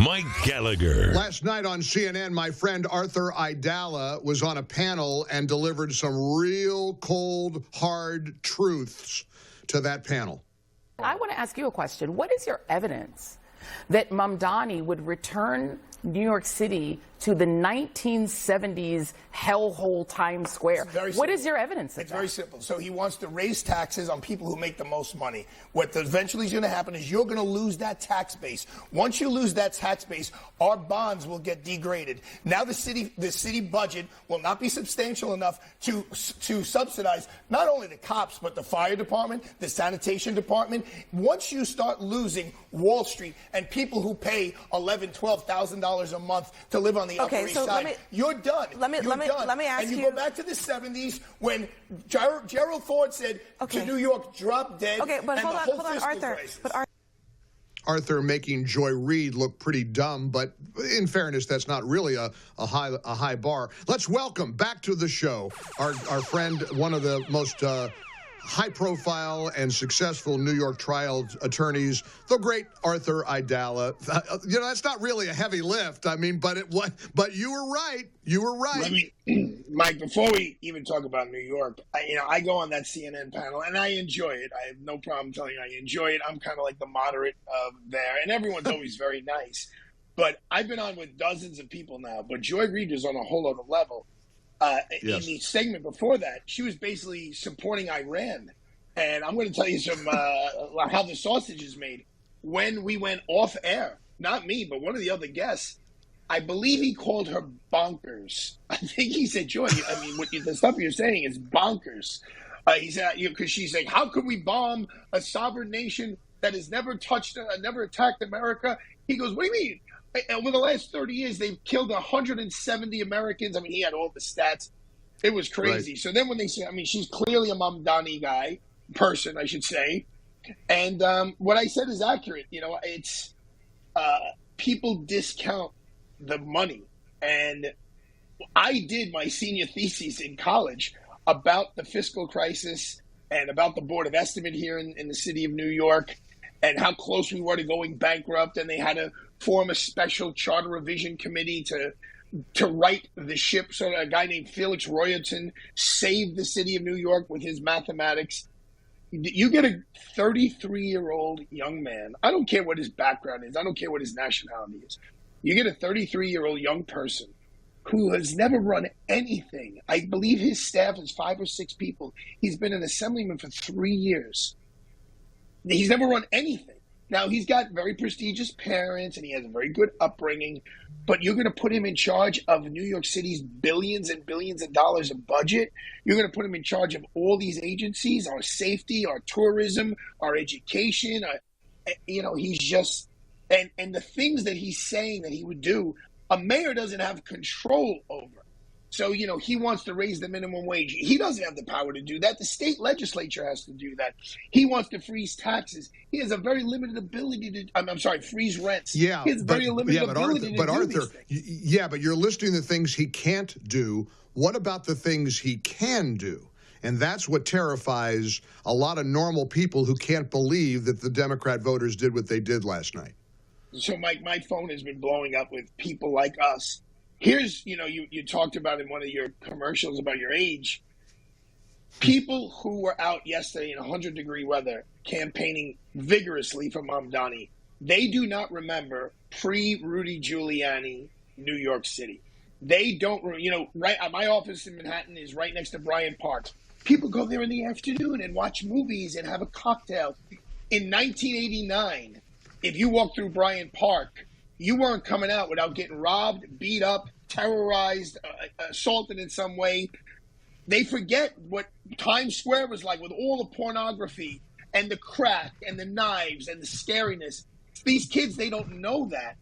Mike Gallagher. Last night on CNN, my friend Arthur Aidala was on a panel and delivered some real cold, hard truths to that panel. I want to ask you a question. What is your evidence that Mamdani would return New York City to the 1970s hellhole Times Square? What is your evidence of It's that? very simple. So he wants to raise taxes on people who make the most money. What eventually is going to happen is you're going to lose that tax base. Once you lose that tax base, our bonds will get degraded. Now the city budget will not be substantial enough to subsidize not only the cops but the fire department, the sanitation department. Once you start losing Wall Street and people who pay $11,000, $12,000 a month to live on the Upper East Side, you're done. Let me ask you. And you go back to the 70s when Gerald Ford said to New York, drop dead. Okay, but hold on, Arthur. Arthur making Joy Reid look pretty dumb, but in fairness, that's not really a high bar. Let's welcome back to the show our friend, one of the most high-profile and successful New York trial attorneys, the great Arthur Aidala. You know, that's not really a heavy lift. I mean, but you were right. You were right. Mike, before we even talk about New York, I go on that CNN panel and I enjoy it. I have no problem telling you I enjoy it. I'm kind of like the moderate there, and everyone's always very nice. But I've been on with dozens of people now. But Joy Reid is on a whole other level. In the segment before that, she was basically supporting Iran. And I'm going to tell you some how the sausage is made. When we went off air, not me, but one of the other guests, I believe he called her bonkers. I think he said, Joy, I mean, the stuff you're saying is bonkers. He said, because she's like, how could we bomb a sovereign nation that has never attacked America? He goes, what do you mean? Over the last 30 years, they've killed 170 Americans. I mean, he had all the stats. It was crazy. Right. So then when they say, I mean, she's clearly a Mamdani person, I should say. And what I said is accurate. You know, it's people discount the money. And I did my senior thesis in college about the fiscal crisis and about the Board of Estimate here in the city of New York and how close we were to going bankrupt. And they had to form a special charter revision committee to right the ship. So a guy named Felix Royalton saved the city of New York with his mathematics. You get a 33-year-old young man. I don't care what his background is. I don't care what his nationality is. You get a 33-year-old young person who has never run anything. I believe his staff is 5 or 6 people. He's been an assemblyman for 3 years. He's never run anything. Now, he's got very prestigious parents and he has a very good upbringing, but you're going to put him in charge of New York City's billions and billions of dollars of budget. You're going to put him in charge of all these agencies, our safety, our tourism, our education. He's just, and the things that he's saying that he would do, a mayor doesn't have control over. So, he wants to raise the minimum wage. He doesn't have the power to do that. The state legislature has to do that. He wants to freeze taxes. He has a very limited ability to, freeze rents. Yeah, he has very limited ability to do Arthur, these things. Yeah, but you're listing the things he can't do. What about the things he can do? And that's what terrifies a lot of normal people who can't believe that the Democrat voters did what they did last night. So, Mike, my phone has been blowing up with people like us. Here's, you talked about in one of your commercials about your age. People who were out yesterday in 100-degree weather campaigning vigorously for Mamdani, they do not remember pre-Rudy Giuliani New York City. They don't, right, my office in Manhattan is right next to Bryant Park. People go there in the afternoon and watch movies and have a cocktail. In 1989, if you walk through Bryant Park, you weren't coming out without getting robbed, beat up, terrorized, assaulted in some way. They forget what Times Square was like with all the pornography and the crack and the knives and the scariness. These kids, they don't know that.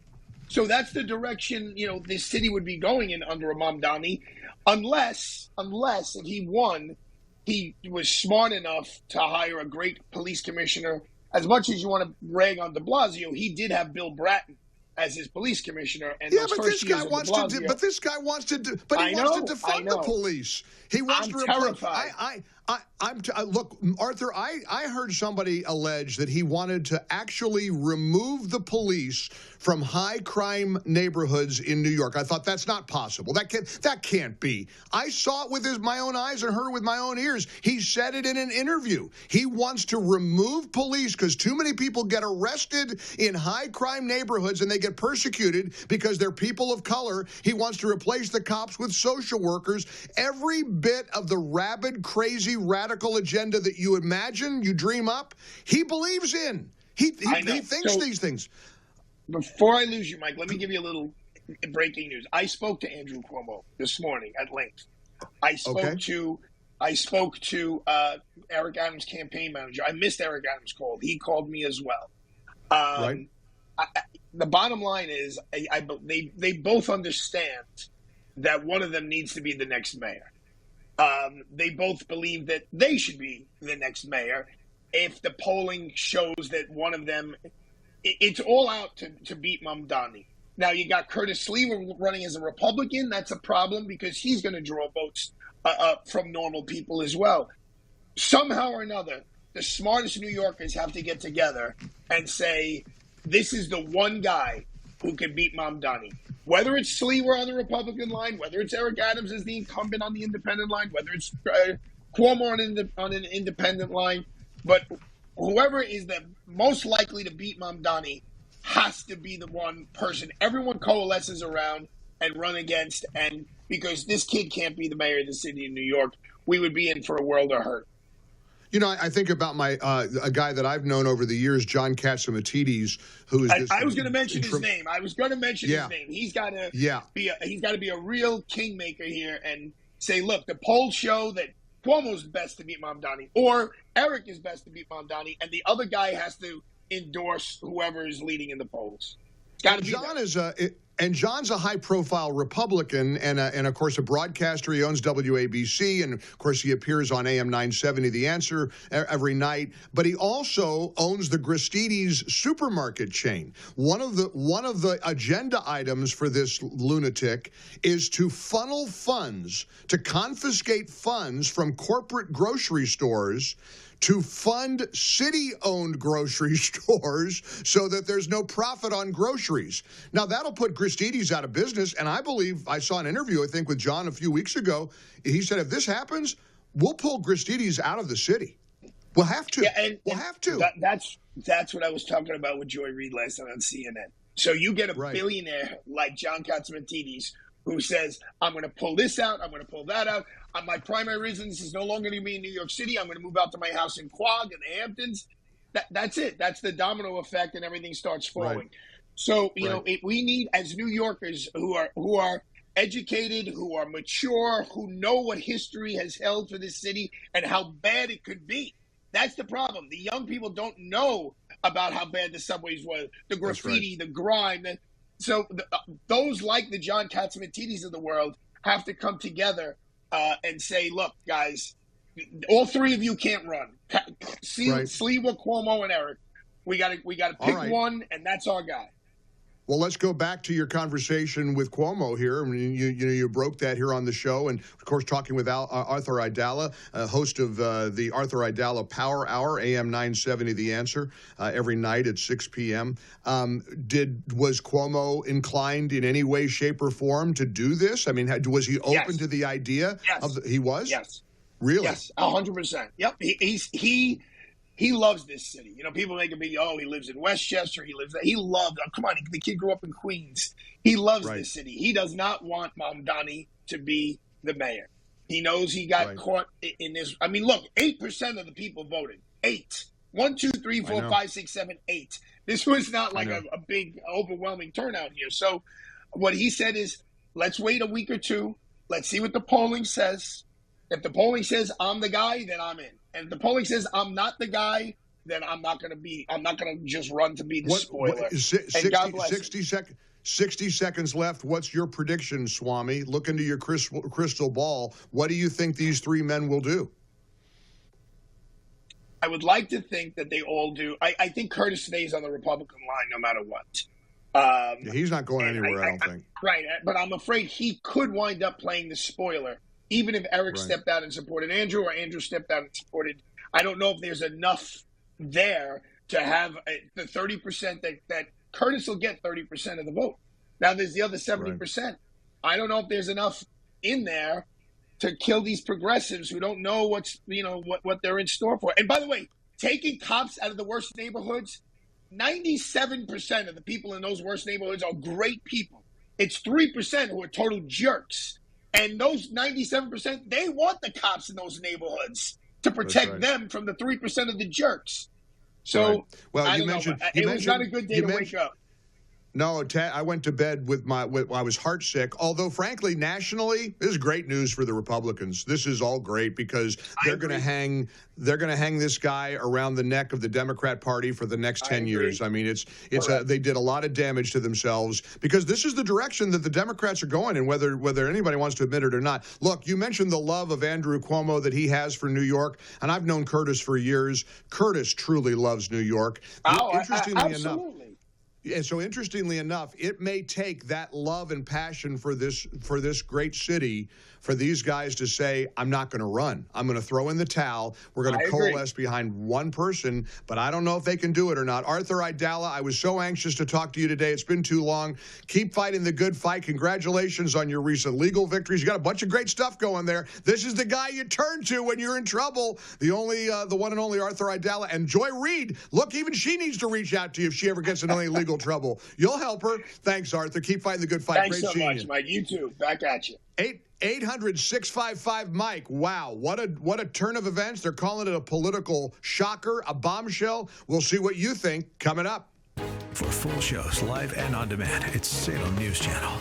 So that's the direction, this city would be going in under a Mamdani, unless if he won, he was smart enough to hire a great police commissioner. As much as you want to rag on de Blasio, he did have Bill Bratton as his police commissioner. And yeah, but this guy wants to defund the police. He wants I'm terrified. Look, Arthur, I heard somebody allege that he wanted to actually remove the police from high crime neighborhoods in New York. I thought that's not possible. That can't be. I saw it with my own eyes and heard it with my own ears. He said it in an interview. He wants to remove police because too many people get arrested in high crime neighborhoods and they get persecuted because they're people of color. He wants to replace the cops with social workers. Every bit of the rabid, crazy, radical agenda that you imagine, you dream up, he believes in. He thinks these things. Before I lose you, Mike, let me give you a little breaking news. I spoke to Andrew Cuomo this morning at length. I spoke to Eric Adams' campaign manager. I missed Eric Adams' call. He called me as well. Right. The bottom line is they both understand that one of them needs to be the next mayor. They both believe that they should be the next mayor. If the polling shows that one of them, it's all out to beat Mamdani. Now, you got Curtis Sliwa running as a Republican. That's a problem because he's going to draw votes from normal people as well. Somehow or another, the smartest New Yorkers have to get together and say, this is the one guy who can beat Mamdani. Whether it's Sliwa on the Republican line, whether it's Eric Adams as the incumbent on the independent line, whether it's Cuomo on an independent line, but whoever is the most likely to beat Mamdani has to be the one person everyone coalesces around and run against. And because this kid can't be the mayor of the city of New York, we would be in for a world of hurt. You know, I think about a guy that I've known over the years, John Catsimatidis, who is. I was going to mention his name. His name. He's got to be a real kingmaker here and say, look, the polls show that Cuomo's best to beat Mamdani, or Eric is best to beat Mamdani, and the other guy has to endorse whoever is leading in the polls. It's got to be And John's a high-profile Republican and of course, a broadcaster. He owns WABC, and, of course, he appears on AM 970, The Answer, every night. But he also owns the Gristedes supermarket chain. One of the agenda items for this lunatic is to funnel funds, to confiscate funds from corporate grocery stores to fund city-owned grocery stores so that there's no profit on groceries. Now, that'll put Gristedes out of business, and I believe I saw an interview, I think, with John a few weeks ago. He said, if this happens, we'll pull Gristedes out of the city. We'll have to. Yeah, we'll have to. That's what I was talking about with Joy Reid last night on CNN. So you get a billionaire like John Catsimatidis who says, I'm going to pull this out, I'm going to pull that out. My primary residence is no longer going to be in New York City. I'm going to move out to my house in Quogue in the Hamptons. That's it. That's the domino effect, and everything starts falling. Right. So, you know, we need, as New Yorkers who are educated, who are mature, who know what history has held for this city and how bad it could be. That's the problem. The young people don't know about how bad the subways were, the graffiti, the grime. So those like the John Catsimatidis of the world have to come together and say, look, guys, all three of you can't run. Sliwa, Cuomo, and Eric. We got to pick one, and that's our guy. Well, let's go back to your conversation with Cuomo here. I mean, you broke that here on the show, and of course, talking with Arthur Aidala, host of the Arthur Aidala Power Hour, AM 970, The Answer, every night at 6 p.m. Was Cuomo inclined in any way, shape, or form to do this? I mean, was he open to the idea? Yes. He was. Yes. Really? Yes. 100%. Yep. He loves this city. You know, people make a big, he lives in Westchester. He loves, come on, the kid grew up in Queens. He loves this city. He does not want Mamdani to be the mayor. He knows he got caught in this. I mean, look, 8% of the people voted. 8. 1, 2, 3, 4, 5, 6, 7, 8. This was not like a big, overwhelming turnout here. So what he said is, let's wait a week or two. Let's see what the polling says. If the polling says I'm the guy, then I'm in. And if the polling says I'm not the guy, then I'm not going to just run to be the spoiler. 60 seconds left. What's your prediction, Swami? Look into your crystal ball. What do you think these three men will do? I would like to think that they all do. I think Curtis stays on the Republican line no matter what. He's not going anywhere, I don't think. Right, but I'm afraid he could wind up playing the spoiler even if Eric stepped out and supported Andrew, or Andrew stepped out and supported, I don't know if there's enough there to have the 30% that Curtis will get 30% of the vote. Now there's the other 70%. Right. I don't know if there's enough in there to kill these progressives who don't know what they're in store for. And by the way, taking cops out of the worst neighborhoods, 97% of the people in those worst neighborhoods are great people. It's 3% who are total jerks. And those 97%, they want the cops in those neighborhoods to protect them from the 3% of the jerks. So, well, you mentioned it was not a good day to wake up. No, I went to bed I was heartsick. Although, frankly, nationally, this is great news for the Republicans. This is all great because they're going to hang this guy around the neck of the Democrat Party for the next 10 years. I mean, they did a lot of damage to themselves because this is the direction that the Democrats are going in, whether anybody wants to admit it or not. Look, you mentioned the love of Andrew Cuomo that he has for New York, and I've known Curtis for years. Curtis truly loves New York. Absolutely. And so, interestingly enough, it may take that love and passion for this great city for these guys to say, I'm not going to run. I'm going to throw in the towel. We're going to coalesce behind one person, but I don't know if they can do it or not. Arthur Aidala, I was so anxious to talk to you today. It's been too long. Keep fighting the good fight. Congratulations on your recent legal victories. You got a bunch of great stuff going there. This is the guy you turn to when you're in trouble. The one and only Arthur Aidala. And Joy Reid, look, even she needs to reach out to you if she ever gets in any legal trouble. You'll help her. Thanks, Arthur. Keep fighting the good fight. Thanks so much, Mike. You too. Back at you. 800-655-Mike. Wow, what a turn of events. They're calling it a political shocker, a bombshell. We'll see what you think coming up. For full shows, live and on demand, it's Salem News Channel.